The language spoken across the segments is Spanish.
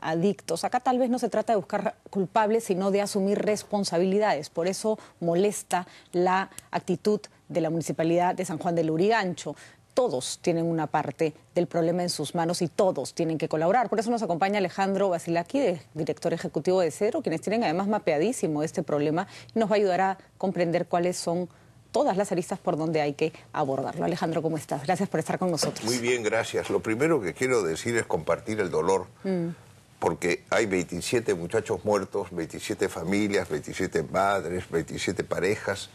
adictos. Acá tal vez no se trata de buscar culpables, sino de asumir responsabilidades. Por eso molesta la actitud de la Municipalidad de San Juan del Lurigancho. Todos tienen una parte del problema en sus manos y todos tienen que colaborar. Por eso nos acompaña Alejandro Basilaki, director ejecutivo de Cedro, quienes tienen además mapeadísimo este problema y nos va a ayudar a comprender cuáles son todas las aristas por donde hay que abordarlo. Alejandro, ¿cómo estás? Gracias por estar con nosotros. Muy bien, gracias. Lo primero que quiero decir es compartir el dolor, porque hay 27 muchachos muertos, 27 familias, 27 madres, 27 parejas.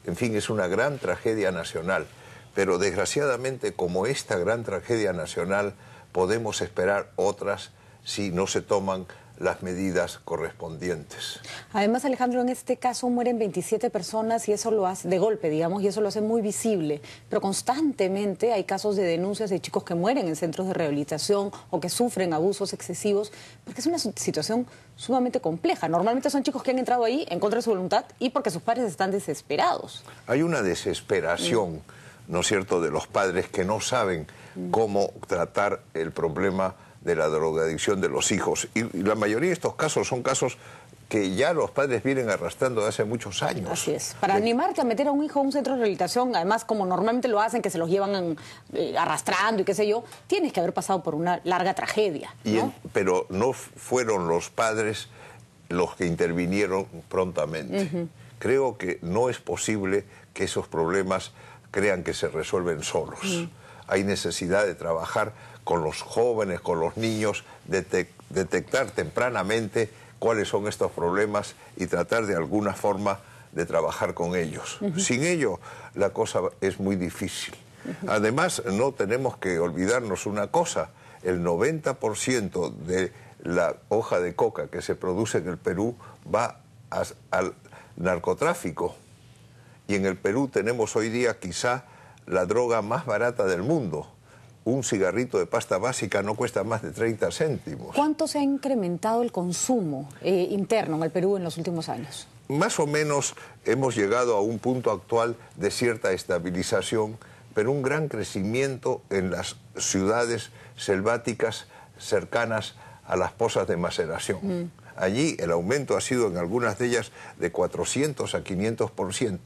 En fin, es una gran tragedia nacional. Pero desgraciadamente, como esta gran tragedia nacional, podemos esperar otras si no se toman las medidas correspondientes. Además, Alejandro, en este caso mueren 27 personas y eso lo hace, de golpe, digamos, y eso lo hace muy visible. Pero constantemente hay casos de denuncias de chicos que mueren en centros de rehabilitación o que sufren abusos excesivos, porque es una situación sumamente compleja. Normalmente son chicos que han entrado ahí en contra de su voluntad y porque sus padres están desesperados. Hay una desesperación, ¿no es cierto?, de los padres que no saben cómo tratar el problema de la drogadicción de los hijos. Y la mayoría de estos casos son casos que ya los padres vienen arrastrando de hace muchos años. Así es. Para animarte a meter a un hijo a un centro de rehabilitación, además como normalmente lo hacen, que se los llevan arrastrando y qué sé yo, tienes que haber pasado por una larga tragedia, ¿no? Pero no fueron los padres los que intervinieron prontamente. Creo que no es posible que esos problemas crean que se resuelven solos. Hay necesidad de trabajar con los jóvenes, con los niños, detectar tempranamente cuáles son estos problemas y tratar de alguna forma de trabajar con ellos. Sin ello, la cosa es muy difícil. Además, no tenemos que olvidarnos una cosa: el 90% de la hoja de coca que se produce en el Perú va al narcotráfico. Y en el Perú tenemos hoy día quizá la droga más barata del mundo. Un cigarrito de pasta básica no cuesta más de 30 céntimos. ¿Cuánto se ha incrementado el consumo interno en el Perú en los últimos años? Más o menos hemos llegado a un punto actual de cierta estabilización, pero un gran crecimiento en las ciudades selváticas cercanas a las pozas de maceración. Allí el aumento ha sido en algunas de ellas de 400 a 500%.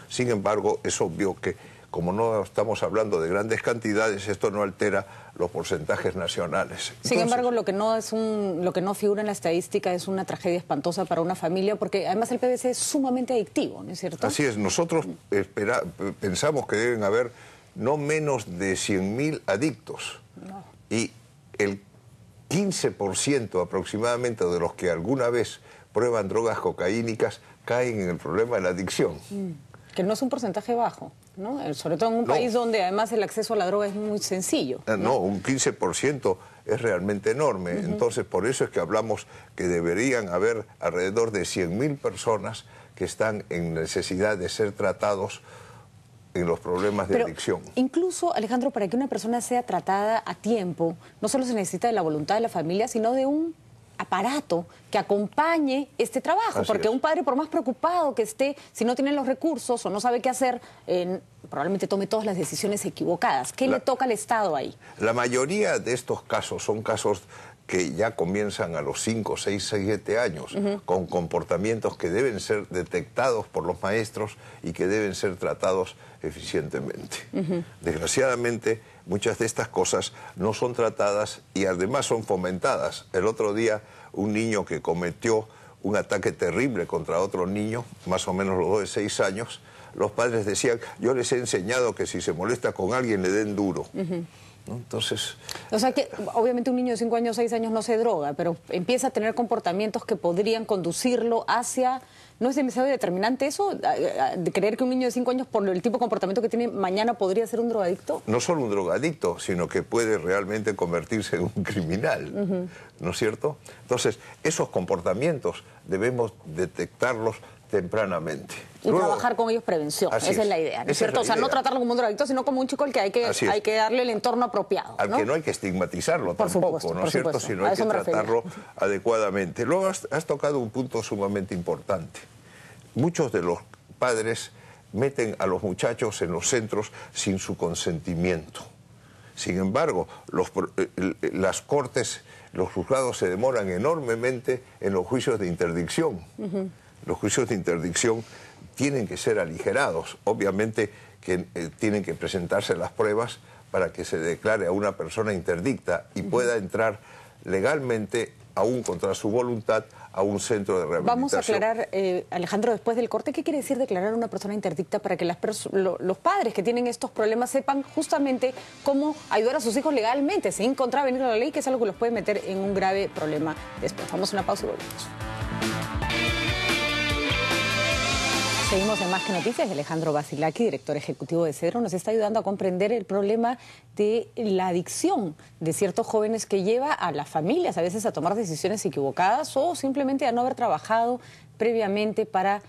Sin embargo, es obvio que como no estamos hablando de grandes cantidades, esto no altera los porcentajes nacionales. Sin embargo, lo que no figura en la estadística es una tragedia espantosa para una familia, porque además el PVC es sumamente adictivo, ¿no es cierto? Así es. Nosotros pensamos que deben haber no menos de 100.000 adictos. No. Y el 15% aproximadamente de los que alguna vez prueban drogas cocaínicas caen en el problema de la adicción. Que no es un porcentaje bajo, ¿no? Sobre todo en un país donde además el acceso a la droga es muy sencillo. No, un 15% es realmente enorme. Entonces, por eso es que hablamos que deberían haber alrededor de 100.000 personas que están en necesidad de ser tratados en los problemas de adicción. Incluso, Alejandro, para que una persona sea tratada a tiempo, no solo se necesita de la voluntad de la familia, sino de un aparato que acompañe este trabajo, porque un padre, por más preocupado que esté, si no tiene los recursos o no sabe qué hacer, probablemente tome todas las decisiones equivocadas. ¿Qué le toca al Estado ahí? La mayoría de estos casos son casos que ya comienzan a los 5, 6, 7 años, con comportamientos que deben ser detectados por los maestros y que deben ser tratados eficientemente. Desgraciadamente, muchas de estas cosas no son tratadas y además son fomentadas. El otro día, un niño que cometió un ataque terrible contra otro niño, más o menos los dos de 6 años, los padres decían: yo les he enseñado que si se molesta con alguien le den duro. ¿No? Entonces... O sea que obviamente un niño de 5 años, 6 años no se droga, pero empieza a tener comportamientos que podrían conducirlo hacia... ¿No es demasiado determinante eso? ¿De creer que un niño de 5 años, por el tipo de comportamiento que tiene, mañana podría ser un drogadicto? No solo un drogadicto, sino que puede realmente convertirse en un criminal, ¿no es cierto? Entonces, esos comportamientos debemos detectarlos tempranamente. Y luego, trabajar con ellos prevención, esa es la idea, ¿no es cierto? O sea, no tratarlo como un drogadicto, sino como un chico al que hay que darle el entorno apropiado, ¿no? Al que no hay que estigmatizarlo tampoco, ¿no es cierto? Sino hay que tratarlo adecuadamente. Luego has tocado un punto sumamente importante. Muchos de los padres meten a los muchachos en los centros sin su consentimiento. Sin embargo, las cortes los juzgados se demoran enormemente en los juicios de interdicción. Los juicios de interdicción tienen que ser aligerados. Obviamente que tienen que presentarse las pruebas para que se declare a una persona interdicta y pueda entrar legalmente, aún contra su voluntad, a un centro de rehabilitación. Vamos a aclarar, Alejandro, después del corte, ¿qué quiere decir declarar a una persona interdicta para que los padres que tienen estos problemas sepan justamente cómo ayudar a sus hijos legalmente, sin contravenir la ley, que es algo que los puede meter en un grave problema después? Vamos a una pausa y volvemos. Seguimos en Más que Noticias. Alejandro Basilaki, director ejecutivo de Cedro, nos está ayudando a comprender el problema de la adicción de ciertos jóvenes que lleva a las familias a veces a tomar decisiones equivocadas o simplemente a no haber trabajado previamente para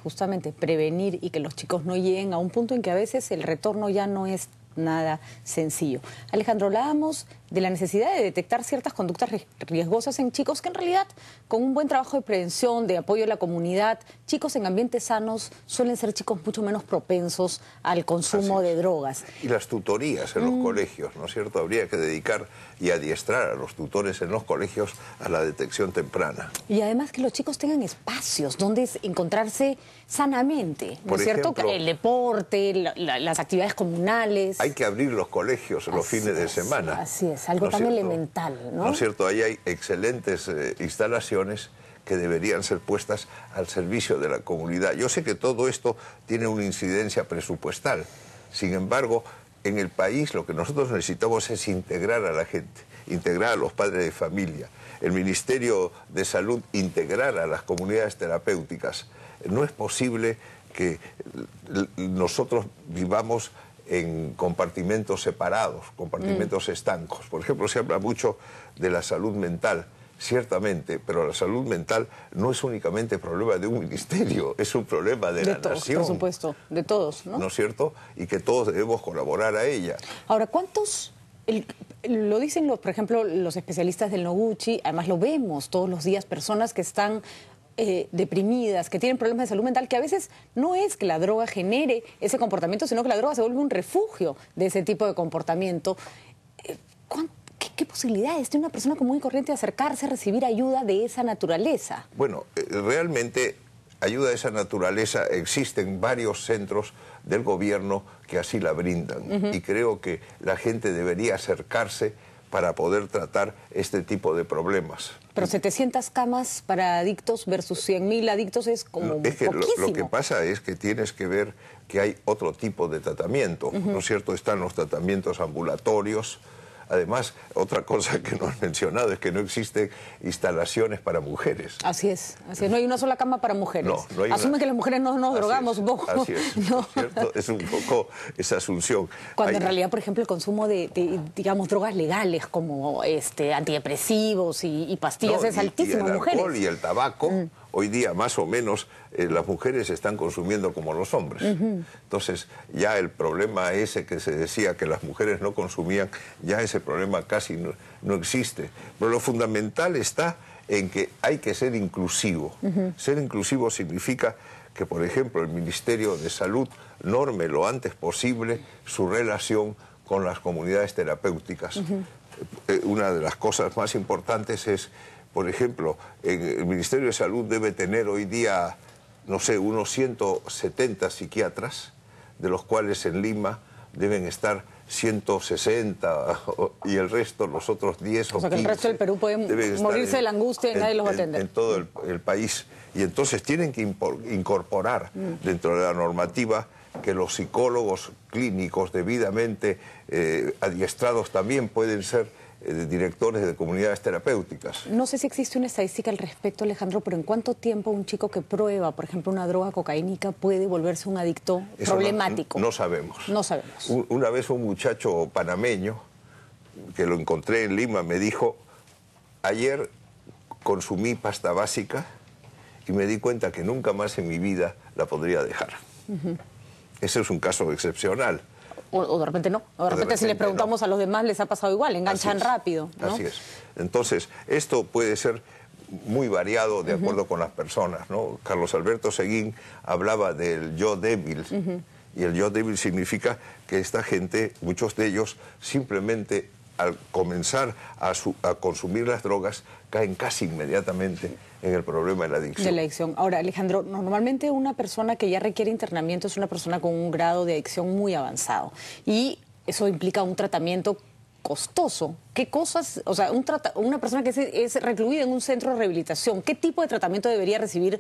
justamente prevenir y que los chicos no lleguen a un punto en que a veces el retorno ya no es nada sencillo. Alejandro, hablábamos de la necesidad de detectar ciertas conductas riesgosas en chicos que en realidad, con un buen trabajo de prevención, de apoyo a la comunidad, chicos en ambientes sanos suelen ser chicos mucho menos propensos al consumo de drogas. Y las tutorías en los colegios, ¿no es cierto? Habría que dedicar y adiestrar a los tutores en los colegios a la detección temprana. Y además que los chicos tengan espacios donde encontrarse sanamente, ¿no es cierto? El deporte, las actividades comunales. Hay que abrir los colegios los fines de semana. Así es, algo tan elemental, ¿no? ¿No es cierto? Ahí hay excelentes instalaciones que deberían ser puestas al servicio de la comunidad. Yo sé que todo esto tiene una incidencia presupuestal. Sin embargo, en el país lo que nosotros necesitamos es integrar a la gente, integrar a los padres de familia. El Ministerio de Salud integrar a las comunidades terapéuticas. No es posible que nosotros vivamos en compartimentos separados, compartimentos estancos. Por ejemplo, se habla mucho de la salud mental, ciertamente, pero la salud mental no es únicamente problema de un ministerio, es un problema de la nación. Por supuesto, de todos, ¿no? ¿No es cierto? Y que todos debemos colaborar a ella. Ahora, ¿cuántos...? Lo dicen, por ejemplo, los especialistas del Noguchi, además lo vemos todos los días, personas que están deprimidas, que tienen problemas de salud mental, que a veces no es que la droga genere ese comportamiento, sino que la droga se vuelve un refugio de ese tipo de comportamiento. ¿Qué posibilidades tiene una persona común y corriente de acercarse a recibir ayuda de esa naturaleza? Bueno, realmente ayuda de esa naturaleza existen varios centros del gobierno que así la brindan. Y creo que la gente debería acercarse para poder tratar este tipo de problemas. Pero 700 camas para adictos versus 100.000 adictos es como poquísimo. Lo que pasa es que tienes que ver que hay otro tipo de tratamiento, ¿no es cierto? Están los tratamientos ambulatorios. Además, otra cosa que no has mencionado es que no existen instalaciones para mujeres. Así es. No hay una sola cama para mujeres. No hay Asume que las mujeres no nos drogamos un poco. Así es, ¿no? ¿Cierto? Es un poco esa asunción. Cuando en realidad, por ejemplo, el consumo de digamos, drogas legales como antidepresivos y pastillas es altísimo en mujeres. El alcohol y el tabaco, hoy día más o menos las mujeres están consumiendo como los hombres. Entonces, ya el problema ese que se decía que las mujeres no consumían, ya ese problema casi no existe. Pero lo fundamental está en que hay que ser inclusivo. Ser inclusivo significa que, por ejemplo, el Ministerio de Salud norme lo antes posible su relación con las comunidades terapéuticas. Una de las cosas más importantes es, por ejemplo, el Ministerio de Salud debe tener hoy día, no sé, unos 170 psiquiatras, de los cuales en Lima deben estar 160 y el resto, los otros 10 o 15. O sea que el resto del Perú puede morirse de la angustia y nadie los va a atender. En todo el país. Y entonces tienen que incorporar dentro de la normativa que los psicólogos clínicos debidamente adiestrados también pueden ser directores de comunidades terapéuticas. No sé si existe una estadística al respecto, Alejandro, pero ¿en cuánto tiempo un chico que prueba, por ejemplo, una droga cocaínica puede volverse un adicto problemático? No sabemos. No sabemos. Una vez un muchacho panameño, que lo encontré en Lima, me dijo, ayer consumí pasta básica y me di cuenta que nunca más en mi vida la podría dejar. Ese es un caso excepcional. O de repente no. O de repente si le preguntamos a los demás les ha pasado igual, enganchan rápido, ¿no? Así es. Entonces, esto puede ser muy variado de acuerdo con las personas, ¿no? Carlos Alberto Seguín hablaba del yo débil. Y el yo débil significa que esta gente, muchos de ellos, simplemente al comenzar a consumir las drogas, caen casi inmediatamente en el problema de la adicción. De la adicción. Ahora, Alejandro, normalmente una persona que ya requiere internamiento es una persona con un grado de adicción muy avanzado. Y eso implica un tratamiento costoso. ¿Qué cosas, o sea, una persona que es recluida en un centro de rehabilitación, qué tipo de tratamiento debería recibir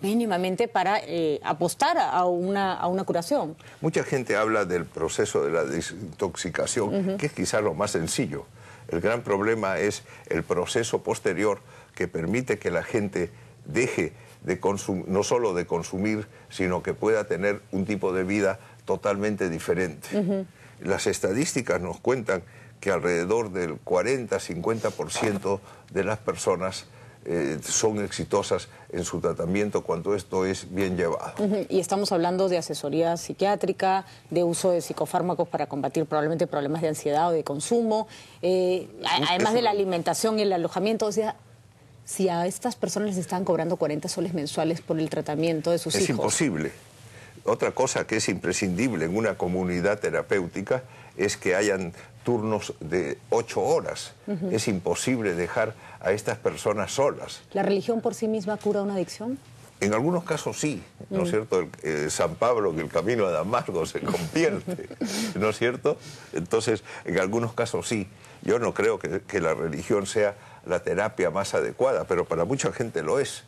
mínimamente para apostar a una curación? Mucha gente habla del proceso de la desintoxicación, que es quizás lo más sencillo. El gran problema es el proceso posterior que permite que la gente deje de no solo de consumir, sino que pueda tener un tipo de vida totalmente diferente. Las estadísticas nos cuentan que alrededor del 40-50% de las personas son exitosas en su tratamiento cuando esto es bien llevado. Y estamos hablando de asesoría psiquiátrica, de uso de psicofármacos para combatir probablemente problemas de ansiedad o de consumo, además de la alimentación y el alojamiento. O sea, si a estas personas les están cobrando 40 soles mensuales por el tratamiento de sus hijos. Es imposible. Otra cosa que es imprescindible en una comunidad terapéutica es que hayan turnos de 8 horas. Es imposible dejar a estas personas solas. ¿La religión por sí misma cura una adicción? En algunos casos sí, ¿no es cierto? San Pablo, que el camino a Damasco se convierte, ¿no es cierto? Entonces, en algunos casos sí. Yo no creo que la religión sea la terapia más adecuada, pero para mucha gente lo es.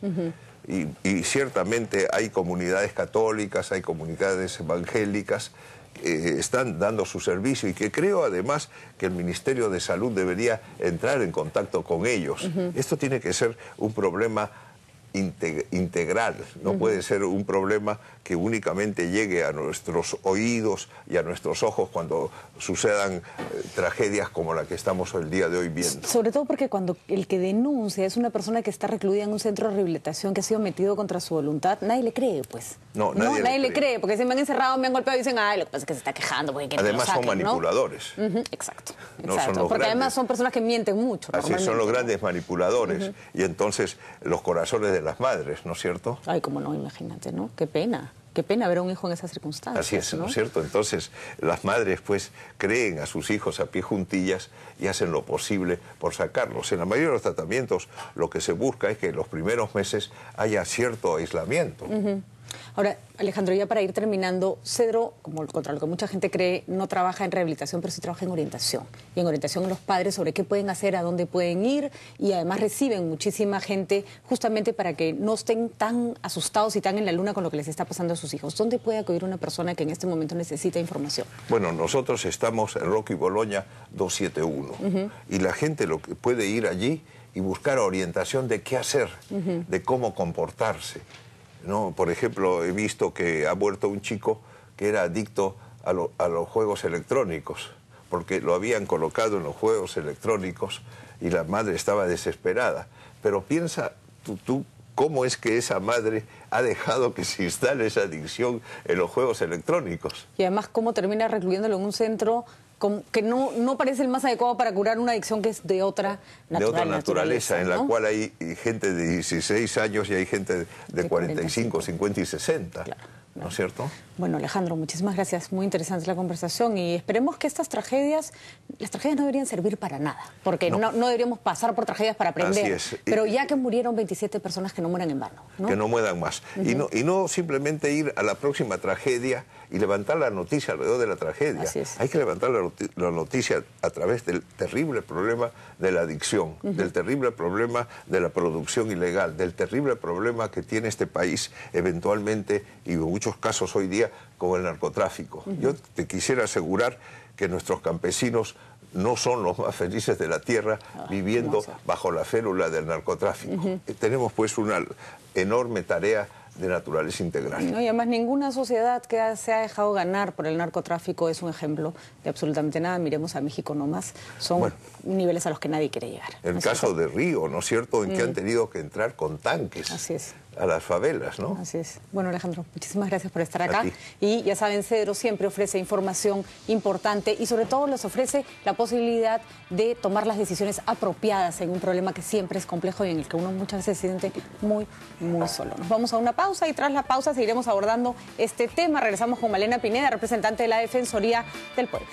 Y ciertamente hay comunidades católicas, hay comunidades evangélicas que están dando su servicio y que creo además que el Ministerio de Salud debería entrar en contacto con ellos. Esto tiene que ser un problema integral, no puede ser un problema que únicamente llegue a nuestros oídos y a nuestros ojos cuando sucedan tragedias como la que estamos el día de hoy viendo. Sobre todo porque cuando el que denuncia es una persona que está recluida en un centro de rehabilitación, que ha sido metido contra su voluntad, nadie le cree, pues. No, nadie le cree, porque si me han encerrado, me han golpeado y dicen, ay, lo que pasa es que se está quejando. Porque además son manipuladores. Exacto. No son los porque grandes. Además son personas que mienten mucho. Así son los grandes manipuladores. Y entonces los corazones de las madres, ¿no es cierto? Ay, cómo no, imagínate, ¿no? Qué pena. Qué pena ver a un hijo en esas circunstancias. Así es, ¿no es cierto? Entonces, las madres, pues, creen a sus hijos a pie juntillas y hacen lo posible por sacarlos. En la mayoría de los tratamientos, lo que se busca es que en los primeros meses haya cierto aislamiento. Ahora, Alejandro, ya para ir terminando, Cedro, como contra lo que mucha gente cree, no trabaja en rehabilitación, pero sí trabaja en orientación. Y en orientación a los padres sobre qué pueden hacer, a dónde pueden ir, y además reciben muchísima gente justamente para que no estén tan asustados y tan en la luna con lo que les está pasando a sus hijos. ¿Dónde puede acudir una persona que en este momento necesita información? Bueno, nosotros estamos en Rocky Bologna 271, y la gente lo que puede ir allí y buscar orientación de qué hacer, de cómo comportarse. ¿No? Por ejemplo, he visto que ha muerto un chico que era adicto a los juegos electrónicos, porque lo habían colocado en los juegos electrónicos y la madre estaba desesperada. Pero piensa tú cómo es que esa madre ha dejado que se instale esa adicción en los juegos electrónicos. Y además cómo termina recluyéndolo en un centro que no parece el más adecuado para curar una adicción que es de otra naturaleza, ¿no? En la cual hay gente de 16 años y hay gente de 45, 50 y 60, claro. ¿no es cierto? Bueno, Alejandro, muchísimas gracias. Muy interesante la conversación y esperemos que las tragedias no deberían servir para nada, porque no deberíamos pasar por tragedias para aprender. Así es. Pero ya que murieron 27 personas, que no mueran en vano, ¿no? Que no mueran más. Y no simplemente ir a la próxima tragedia y levantar la noticia alrededor de la tragedia. Así es. Hay que levantar la noticia a través del terrible problema de la adicción, del terrible problema de la producción ilegal, del terrible problema que tiene este país eventualmente y en muchos casos hoy día con el narcotráfico. Yo te quisiera asegurar que nuestros campesinos no son los más felices de la tierra viviendo bajo la férula del narcotráfico. Tenemos pues una enorme tarea de naturaleza integral. No, y además ninguna sociedad que se ha dejado ganar por el narcotráfico es un ejemplo de absolutamente nada. Miremos a México nomás. Son niveles a los que nadie quiere llegar. El caso de Río, ¿no es cierto?, en que han tenido que entrar con tanques. Así es. A las favelas, ¿no? Así es. Bueno, Alejandro, muchísimas gracias por estar acá. Y ya saben, Cedro siempre ofrece información importante y sobre todo les ofrece la posibilidad de tomar las decisiones apropiadas en un problema que siempre es complejo y en el que uno muchas veces se siente muy, muy solo. Nos vamos a una pausa y tras la pausa seguiremos abordando este tema. Regresamos con Malena Pineda, representante de la Defensoría del Pueblo.